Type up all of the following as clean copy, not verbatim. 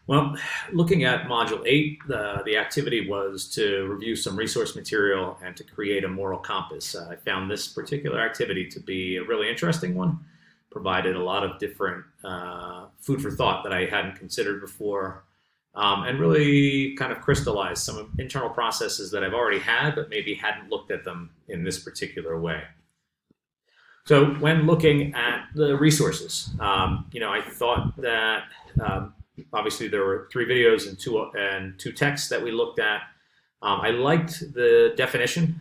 Well, looking at Module 8, the activity was to review some resource material and to create a moral compass. I found this particular activity to be a really interesting one, provided a lot of different food for thought that I hadn't considered before, and really kind of crystallized some internal processes that I've already had, but maybe hadn't looked at them in this particular way. So when looking at the resources, I thought that obviously there were three videos and two texts that we looked at. I liked the definition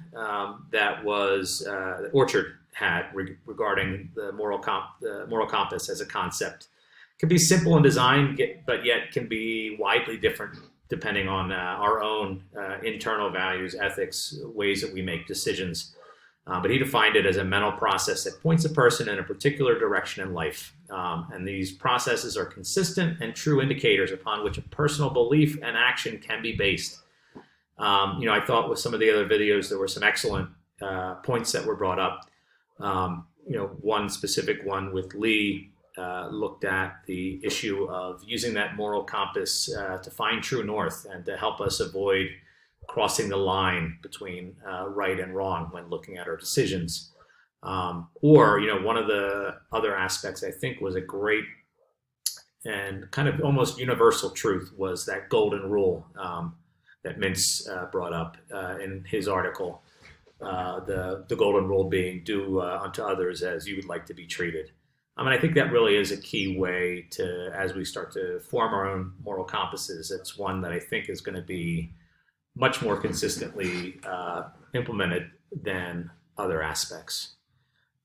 that was Orchard had regarding the moral compass as a concept. It can be simple in design, but yet can be widely different depending on our own internal values, ethics, ways that we make decisions. But he defined it as a mental process that points a person in a particular direction in life. And these processes are consistent and true indicators upon which a personal belief and action can be based. I thought with some of the other videos, there were some excellent points that were brought up. One specific one with Lee looked at the issue of using that moral compass to find true north and to help us avoid crossing the line between right and wrong when looking at our decisions. One of the other aspects I think was a great and kind of almost universal truth was that golden rule that Mintz brought up in his article, the golden rule being do unto others as you would like to be treated. I think that really is a key way to, as we start to form our own moral compasses, it's one that I think is going to be much more consistently implemented than other aspects.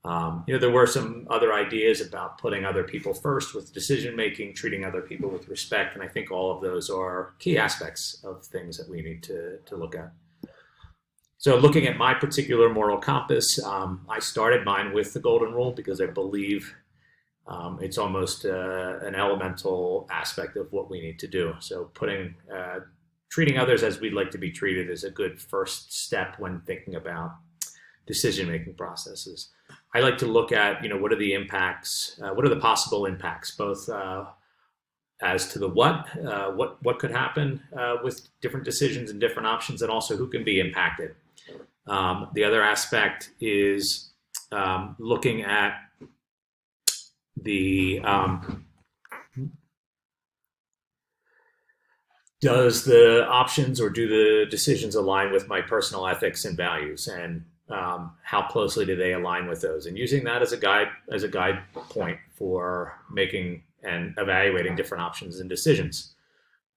There were some other ideas about putting other people first with decision making, treating other people with respect, and I think all of those are key aspects of things that we need to look at. So looking at my particular moral compass, I started mine with the golden rule because I believe it's almost an elemental aspect of what we need to do. So treating others as we'd like to be treated is a good first step when thinking about decision-making processes. I like to look at, what are the impacts, what are the possible impacts, both as to the what could happen with different decisions and different options, and also who can be impacted. The other aspect is looking at the does the options or do the decisions align with my personal ethics and values, and how closely do they align with those, and using that as a guide point for making and evaluating different options and decisions.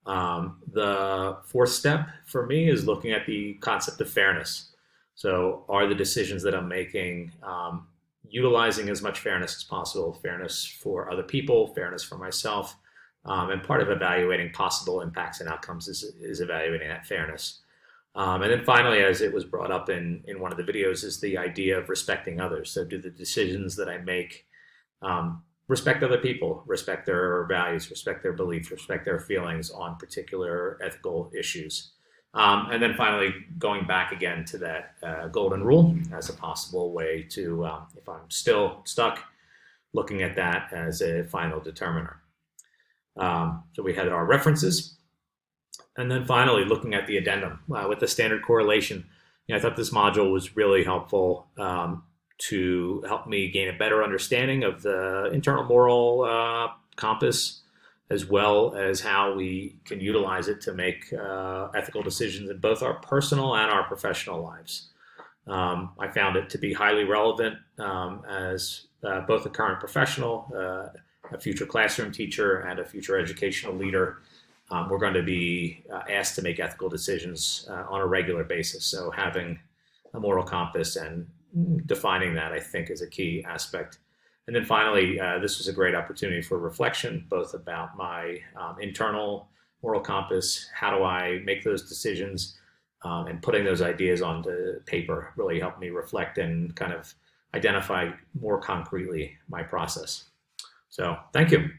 The fourth step for me is looking at the concept of fairness. So are the decisions that I'm making utilizing as much fairness as possible, fairness for other people, fairness for myself, and part of evaluating possible impacts and outcomes is evaluating that fairness. And then finally, as it was brought up in one of the videos, is the idea of respecting others. So do the decisions that I make respect other people, respect their values, respect their beliefs, respect their feelings on particular ethical issues. And then finally, going back again to that golden rule as a possible way to, if I'm still stuck, looking at that as a final determiner. So we had our references. And then finally, looking at the addendum with the standard correlation. I thought this module was really helpful to help me gain a better understanding of the internal moral compass, as well as how we can utilize it to make ethical decisions in both our personal and our professional lives. I found it to be highly relevant as both a current professional, a future classroom teacher, and a future educational leader. We're going to be asked to make ethical decisions on a regular basis. So having a moral compass and defining that, I think, is a key aspect. And then finally, this was a great opportunity for reflection, both about my internal moral compass, how do I make those decisions, and putting those ideas onto paper really helped me reflect and kind of identify more concretely my process. So thank you.